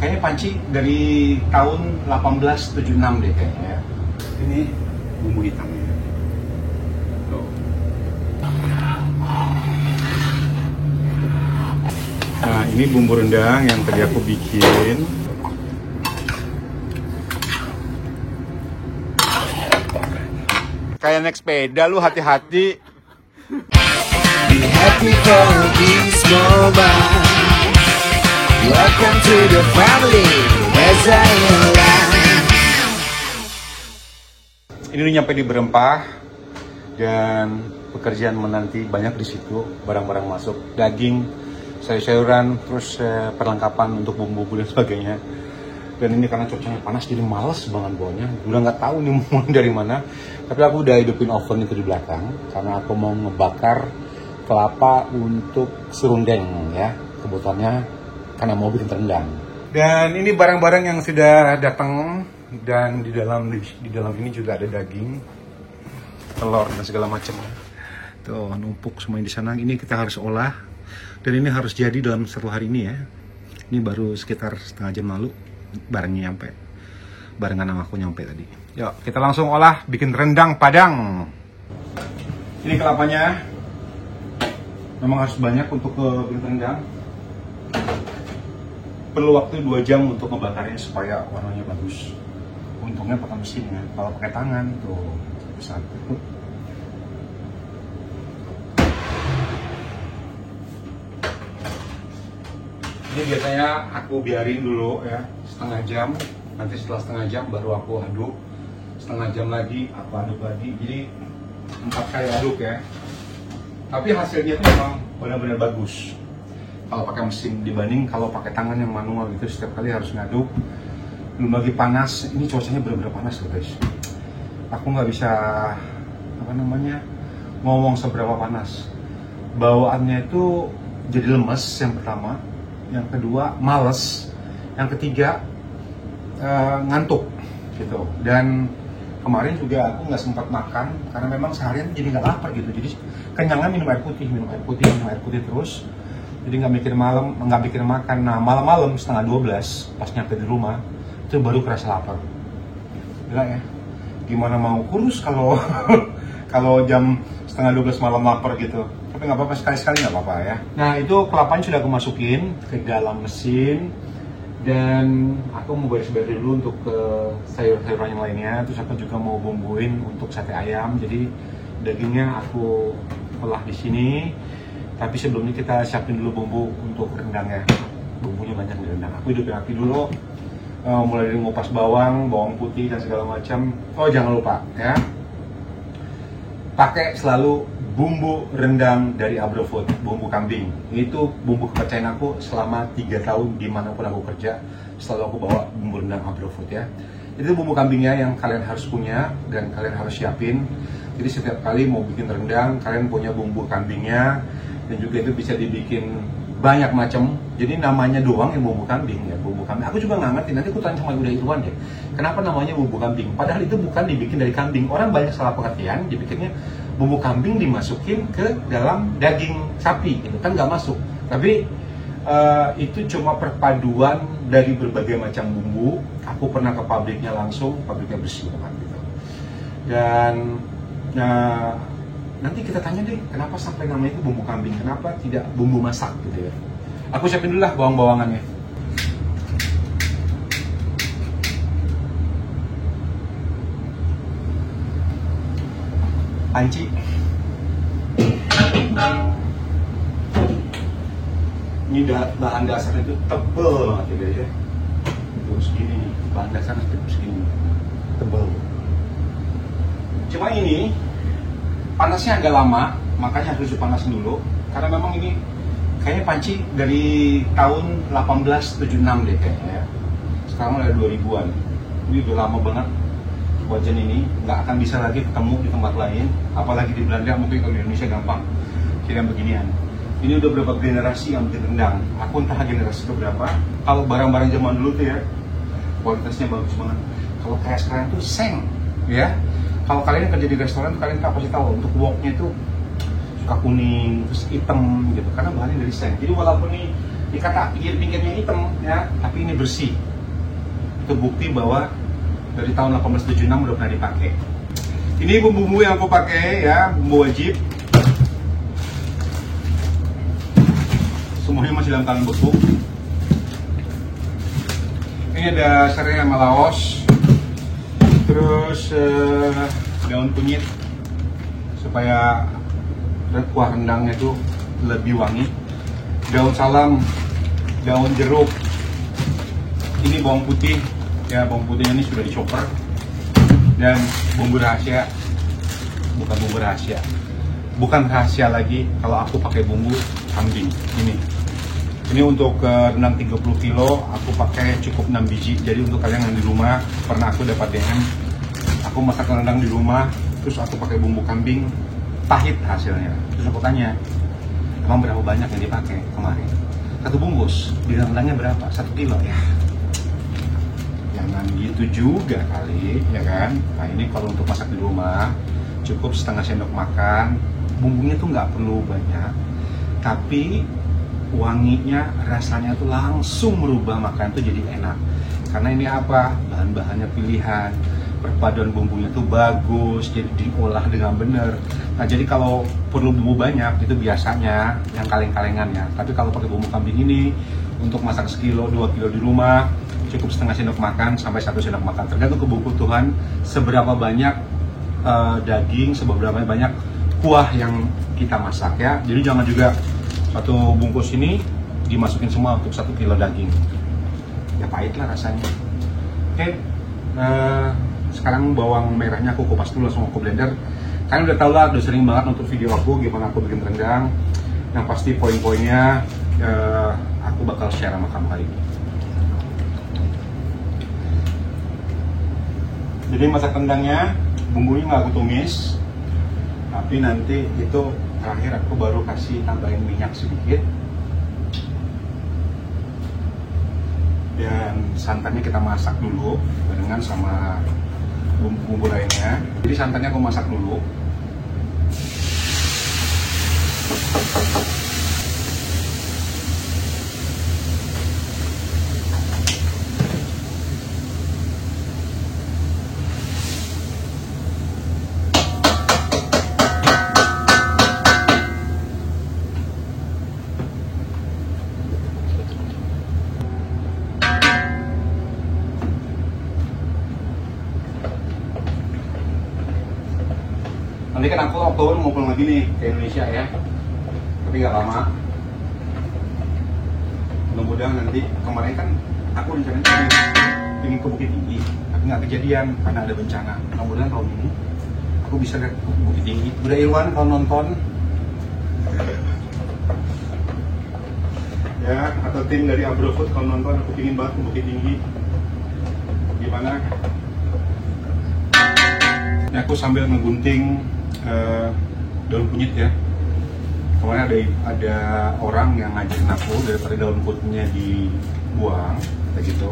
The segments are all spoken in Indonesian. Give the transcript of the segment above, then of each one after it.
kayaknya panci dari tahun 1876 deh kayaknya ya. Ini bumbu hitamnya. Tuh. Nah, ini bumbu rendang yang tadi aku bikin. Kayak naik sepeda lu, hati-hati. Be happy for this moment. Welcome to the family, as I am. Ini udah nyampe di Berempah dan pekerjaan menanti banyak di situ, barang-barang masuk, daging, sayur-sayuran, terus perlengkapan untuk bumbu dan sebagainya. Dan ini karena cuacanya panas jadi males banget bawanya. Udah nggak tahu nih mau dari mana. Tapi aku udah hidupin oven itu di belakang karena aku mau ngebakar kelapa untuk serundeng ya. Kebutuhannya karena mau bikin rendang. Dan ini barang-barang yang sudah datang dan di dalam ini juga ada daging, telur dan segala macam. Tuh numpuk semuanya di sana. Ini kita harus olah dan ini harus jadi dalam 1 hari ini ya. Ini baru sekitar setengah jam lalu barangnya nyampe. Barengan sama aku nyampe tadi. Yuk kita langsung olah bikin rendang Padang. Ini kelapanya memang harus banyak untuk bikin rendang. Perlu waktu 2 jam untuk ngebakarnya supaya warnanya bagus. Untungnya pakai mesin ya. Kalau pakai tangan tuh besar. Ini biasanya aku biarin dulu ya setengah jam. Nanti setelah setengah jam baru aku aduk. Setengah jam lagi aku aduk lagi. Jadi 4 kali aduk ya. Tapi hasilnya itu memang benar-benar bagus kalau pakai mesin dibanding kalau pakai tangan yang manual gitu setiap kali harus ngaduk. Belum lagi panas. Ini cuacanya benar-benar panas loh guys. Aku nggak bisa ngomong seberapa panas. Bawaannya itu jadi lemes yang pertama. Yang kedua males, yang ketiga ngantuk gitu. Dan kemarin juga aku nggak sempat makan karena memang seharian jadi nggak lapar gitu. Jadi kenyangnya minum air putih terus. Jadi nggak mikir makan. Nah malam-malam setengah 12 pas nyampe di rumah itu baru kerasa lapar. Gila ya, gimana mau kurus kalau kalau jam setengah 12 malam lapar gitu. Tapi nggak apa-apa, sekali-sekali nggak apa-apa ya. Nah itu kelapanya sudah aku masukin ke dalam mesin dan aku mau beres-beres dulu untuk ke sayur-sayuran yang lainnya. Terus aku juga mau bumbuin untuk sate ayam. Jadi dagingnya aku olah di sini. Tapi sebelumnya kita siapin dulu bumbu untuk rendangnya. Bumbunya banyak di rendang. Aku hidupin api dulu. Mulai dari ngupas bawang putih dan segala macam. Oh jangan lupa ya. Pakai selalu bumbu rendang dari Abrofood, bumbu kambing. Itu bumbu kepercayaan aku selama 3 tahun dimanapun aku kerja. Selalu aku bawa bumbu rendang Abrofood ya. Itu bumbu kambingnya yang kalian harus punya dan kalian harus siapin. Jadi setiap kali mau bikin rendang, kalian punya bumbu kambingnya. Dan juga itu bisa dibikin banyak macam. Jadi namanya doang yang bumbu kambing ya, bumbu kambing. Aku juga nggak ngerti, nanti aku tanya sama Uda Irwan deh. Kenapa namanya bumbu kambing? Padahal itu bukan dibikin dari kambing. Orang banyak salah pengertian, dipikirnya bumbu kambing dimasukin ke dalam daging sapi, gitu kan nggak masuk. Tapi itu cuma perpaduan dari berbagai macam bumbu. Aku pernah ke pabriknya langsung, pabriknya bersih banget gitu. Dan nanti kita tanya deh, kenapa sampai namanya itu bumbu kambing, kenapa tidak bumbu masak gitu ya. Aku siapin dulu lah bawang-bawangannya. Panci. Ini bahan dasarnya itu tebel banget ya guys ya. Terus segini nih, bahan dasarnya segini, tebel. Cuma ini panasnya agak lama, makanya harus dipanasin dulu. Karena memang ini kayaknya panci dari tahun 1876 deh kayaknya ya. Sekarang udah 2000-an. Ini udah lama banget wajan ini, nggak akan bisa lagi ketemu di tempat lain. Apalagi di Belanda, mungkin kalau di Indonesia gampang kirim beginian. Ini udah berapa generasi yang bikin rendang. Aku entah generasi keberapa. Kalau barang-barang zaman dulu tuh ya, kualitasnya bagus banget. Kalau kayak sekarang tuh seng ya. Kalau kalian yang kerja di restoran, kalian pasti tahu untuk woknya itu suka kuning, terus hitam gitu, karena bahannya dari seng. Jadi walaupun nih Dikata pinggir-pinggirnya hitam ya, tapi ini bersih. Itu bukti bahwa dari tahun 1876 udah pernah dipakai. Ini bumbu-bumbu yang aku pakai ya, bumbu wajib. Semuanya masih dalam tangan beku. Ini ada serai sama laos, terus daun kunyit supaya kuah rendangnya itu lebih wangi. Daun salam, daun jeruk, ini bawang putih ya, bawang putihnya ini sudah dicoper, dan bumbu rahasia, bukan rahasia lagi kalau aku pakai bumbu kambing ini untuk rendang 30 kilo aku pakai cukup 6 biji. Jadi untuk kalian yang di rumah, pernah aku dapat DM aku masak rendang di rumah terus aku pakai bumbu kambing, pahit hasilnya. Terus aku tanya, emang berapa banyak yang dipakai kemarin? 1 bungkus, di rendangnya berapa? 1 kilo ya? Jangan gitu juga kali, ya kan? Nah ini kalau untuk masak di rumah, cukup setengah sendok makan. Bumbunya tuh nggak perlu banyak, tapi wanginya, rasanya tuh langsung merubah makanan tuh jadi enak. Karena ini apa? Bahan-bahannya pilihan, perpaduan bumbunya tuh bagus, jadi diolah dengan benar. Nah jadi kalau perlu bumbu banyak itu biasanya yang kaleng-kalengan ya. Tapi kalau pakai bumbu kambing ini untuk masak sekilo, 2 kilo di rumah cukup setengah sendok makan sampai 1 sendok makan. Tergantung kebutuhan seberapa banyak daging, seberapa banyak kuah yang kita masak ya. Jadi jangan juga 1 bungkus ini dimasukin semua untuk 1 kilo daging. Ya pahit lah rasanya. Oke. Sekarang bawang merahnya aku kupas dulu langsung aku blender. Kalian udah tau lah, udah sering banget nonton video aku gimana aku bikin rendang. Yang pasti poin-poinnya aku bakal share sama kamu hari ini. Jadi masak rendangnya, bumbunya nggak aku tumis, tapi nanti itu terakhir aku baru kasih tambahin minyak sedikit. Dan santannya kita masak dulu barengan sama bumbu-bumbu lainnya. Jadi santannya aku masak dulu. Nanti kan aku Oktober mau pulang lagi nih ke Indonesia ya, tapi nggak lama. Mudah-mudahan nanti, kemarin kan aku rencananya ingin ke Bukit Tinggi, tapi nggak kejadian karena ada bencana. Mudah-mudahan tahun ini aku bisa lihat Bukit Tinggi. Udah Irwan kalau nonton ya, atau tim dari Abrofood kalau nonton, aku ingin banget ke Bukit Tinggi. Gimana? Ini aku sambil ngegunting daun kunyit ya. Kemarin ada orang yang ngajarin aku daripada daun kunyitnya dibuang kayak gitu.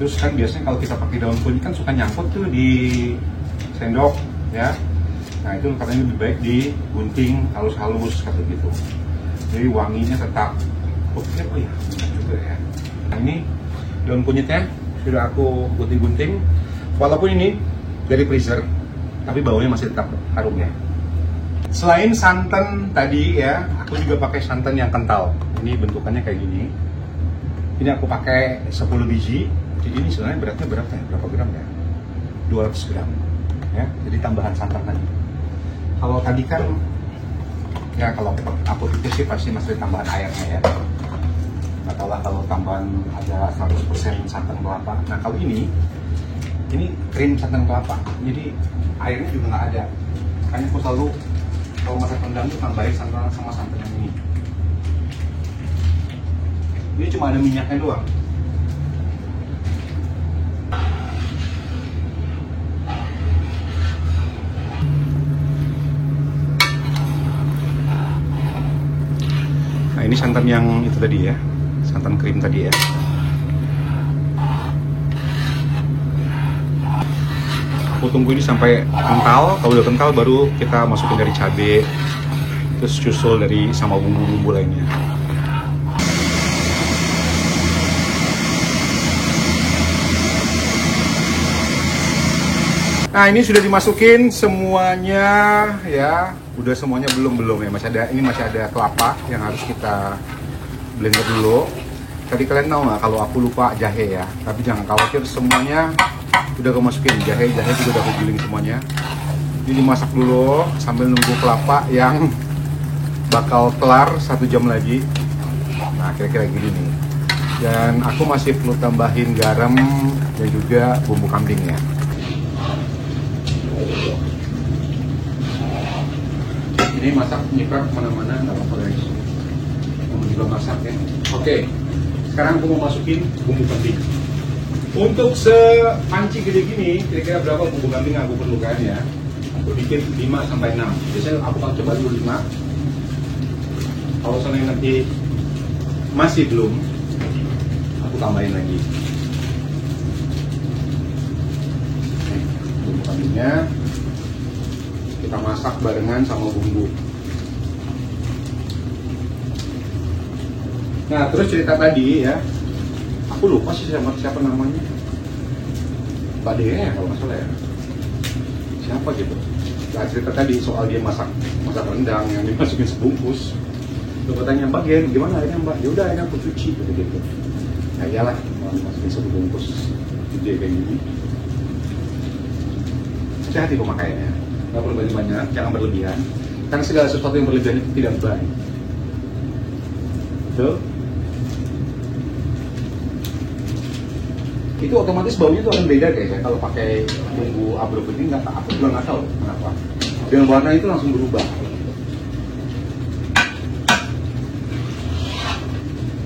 Terus kan biasanya kalau kita pakai daun kunyit kan suka nyangkut tuh di sendok ya. Nah itu katanya lebih baik digunting halus-halus kayak gitu. Jadi wanginya tetap. Oh ya benar juga ya. Nah ini daun kunyitnya sudah aku gunting-gunting. Walaupun ini dari freezer, tapi baunya masih tetap harum ya. Selain santan tadi ya, aku juga pakai santan yang kental. Ini bentukannya kayak gini. Ini aku pakai 10 biji. Jadi ini sebenarnya beratnya berapa ya? Berapa gram ya? 200 gram. Ya, jadi tambahan santan tadi. Kalau tadi kan, ya kalau aku pikir sih pasti masih tambahan airnya ya. Nggak tahu lah kalau tambahan ada 100% santan kelapa. Nah kalau ini krim santan kelapa, jadi airnya juga nggak ada. Makanya aku selalu kalau masak rendang itu tambahin santan sama santan yang ini. Ini cuma ada minyaknya doang. Nah ini santan yang itu tadi ya, santan krim tadi ya. Aku tunggu ini sampai kental. Kalau udah kental baru kita masukin dari cabai, terus susul dari sama bumbu-bumbu lainnya. Nah, ini sudah dimasukin semuanya ya. Udah semuanya belum ya. Masih ada kelapa yang harus kita blender dulu. Tadi kalian tahu nggak kalau aku lupa jahe ya. Tapi jangan khawatir, semuanya udah aku masukin. Jahe juga udah aku giling semuanya. Ini dimasak dulu sambil nunggu kelapa yang bakal kelar 1 jam lagi. Nah, kira-kira gini nih. Dan aku masih perlu tambahin garam dan juga bumbu kambingnya. Ini masak nyebar kemana-mana, nggak apa-apa guys. Kamu juga masak ya. Oke, sekarang aku mau masukin bumbu kambing. Untuk sepanci gede gini, kira-kira berapa bumbu kambing yang aku perlukan ya? Aku bikin 5-6. Biasanya aku akan coba dulu 5. Kalau soalnya nanti masih belum, aku tambahin lagi. Bumbu kambingnya kita masak barengan sama bumbu. Nah, terus cerita tadi ya, aku lupa sih siapa namanya, Mbak Dea kalau nggak salah ya. Siapa gitu? Nah, cerita tadi soal dia masak rendang yang dimasukin sebungkus. Gue tanya, Mbak Gen, gimana akhirnya Mbak? Ya udah, akhirnya aku cuci gitu. Ya iyalah, masukin sebungkus gede kayak gini. Hati-hati pemakaiannya, nggak perlu banyak-banyak, jangan berlebihan. Karena segala sesuatu yang berlebihan itu tidak baik. Betul? Itu otomatis baunya itu akan beda guys ya. Kalau pakai bumbu abruk ini aku juga nggak tahu kenapa. Dan warna itu langsung berubah.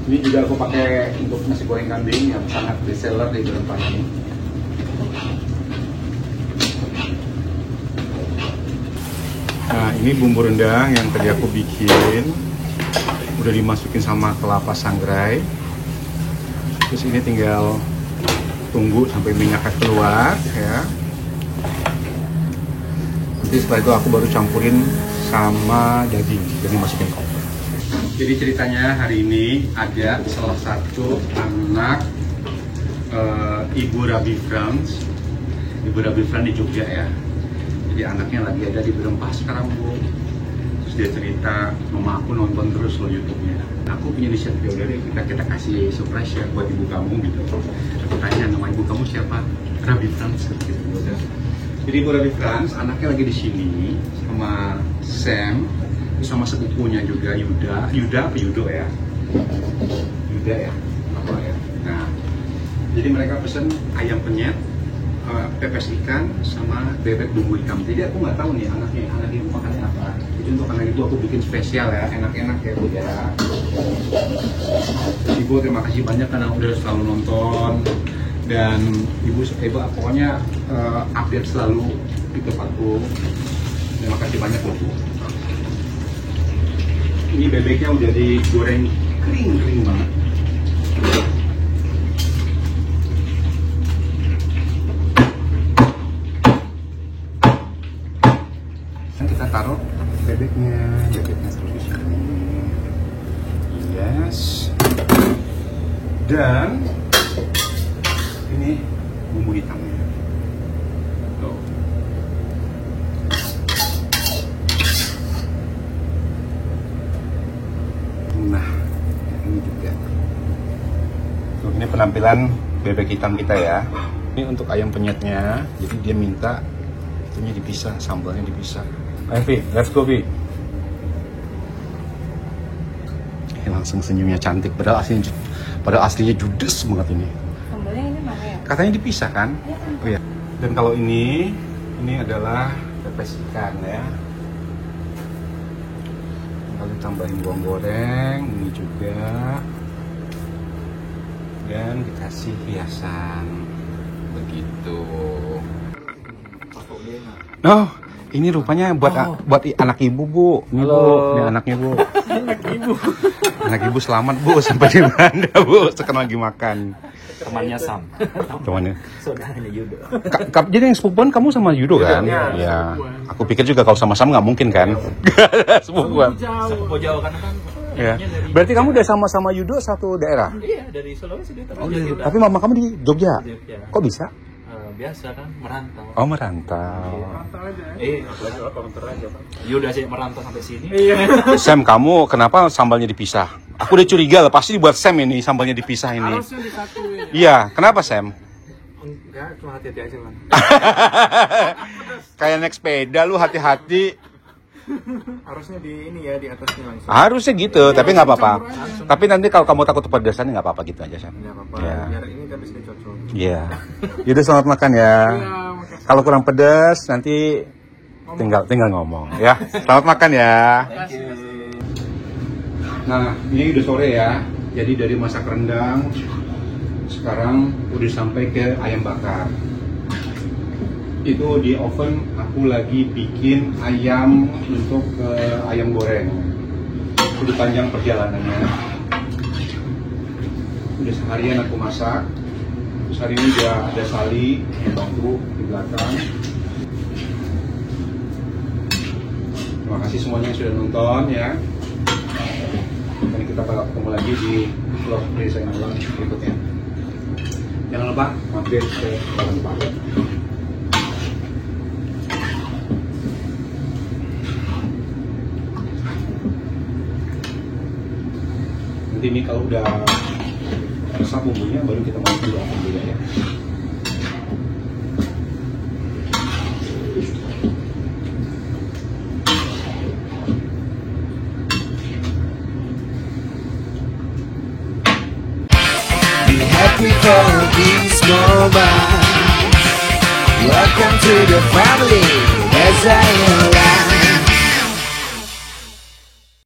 Ini juga aku pakai untuk nasi goreng kambing yang sangat best seller di Berempah ini. Nah, ini bumbu rendang yang tadi aku bikin. Udah dimasukin sama kelapa sangrai. Terus ini tinggal tunggu sampai minyaknya keluar ya. Nanti setelah itu aku baru campurin sama daging, jadi masukin kompor. Jadi ceritanya hari ini ada salah satu anak Ibu Rabi Frans di Jogja ya. Jadi anaknya lagi ada di Berempah sekarang Bu. Terus dia cerita, mama aku nonton terus loh YouTube-nya. Aku punya inisiatif, ya udah deh kita kasih surprise ya buat ibu kamu gitu. Aku tanya, nama ibu kamu siapa? Rabi Frans gitu. Jadi Ibu Rabi Frans anaknya lagi di sini sama Sam, sama sepupunya juga Yuda apa Yudo ya? Yuda ya? Apa ya? Nah, jadi mereka pesen ayam penyet, pepes ikan, sama bebek bumbu hitam. Jadi aku nggak tahu nih anaknya makannya apa. Jadi untuk anak itu aku bikin spesial ya, enak-enak ya Bu ya. Ibu terima kasih banyak karena udah selalu nonton. Dan ibu pokoknya update selalu YouTube aku. Terima kasih banyak Bu. Ini bebeknya udah digoreng kering banget. Kita taruh bebeknya terus di sini. Yes. Dan ini bumbu hitamnya. Tuh. Nah, ini juga. Tuh, ini penampilan bebek hitam kita ya. Ini untuk ayam penyetnya. Jadi dia minta itunya dipisah, sambalnya dipisah. Ayo Vi, let's go Vi. Langsung senyumnya cantik, padahal aslinya judes banget ini. Sambalnya ini mana ya? Katanya dipisah kan? Ya, kan? Oh ya. Dan kalau ini adalah pepes ikan ya. Lalu tambahin bawang goreng, ini juga. Dan dikasih hiasan. Begitu. Oh, ini rupanya buat anak ibu Bu. Ini Bu, ini anaknya Bu. Anak ibu selamat Bu sampai di Belanda Bu. Sekarang lagi makan. Temannya Sam. Temannya. Saudaranya Yudo. Jadi yang sepupuan kamu sama Yudo kan? Ya. Aku pikir juga kalau sama-sama nggak mungkin kan? Sepupuan. Jauh karena kan. Ya. Berarti kamu udah sama-sama Yudo satu daerah? Iya, dari Sulawesi dia. Tapi mama kamu di Jogja. Kok bisa? biasa kan merantau. Oh, merantau. Komentar aja kan. Yuda sih merantau sampai sini. Sam, kamu kenapa sambalnya dipisah? Aku udah curiga lah, pasti buat Sam ini sambalnya dipisah ini. Harusnya disatuin. Iya, kenapa Sam? Enggak, cuma hati-hati aja, Bang. Kayak naik sepeda lu hati-hati. Harusnya di ini ya, di atasnya langsung. Harusnya gitu, tapi nggak apa-apa. Tapi nanti kalau kamu takut kepedesan nggak apa-apa gitu aja Sam. Enggak apa-apa. Ya. Biar ini kan bisa cocok. Iya. Yaudah, selamat makan ya. makasih. Kalau kurang pedas nanti tinggal ngomong ya. Selamat makan ya. Nah, ini udah sore ya. Jadi dari masak rendang sekarang udah sampai ke ayam bakar. Itu di oven aku lagi bikin ayam untuk ayam goreng. Udah panjang perjalanannya. Udah seharian aku masak. Terus hari ini udah ada Sali yang bantu di belakang. Terima kasih semuanya yang sudah nonton ya. Dan kita bakal ketemu lagi di vlog Reza Ulang berikutnya. Jangan lupa mampir ke Jalan Paket. Nanti ini kalau udah resap bumbunya baru kita masuk dulu dulu ya. Happy for these moments. Welcome to the family as I am.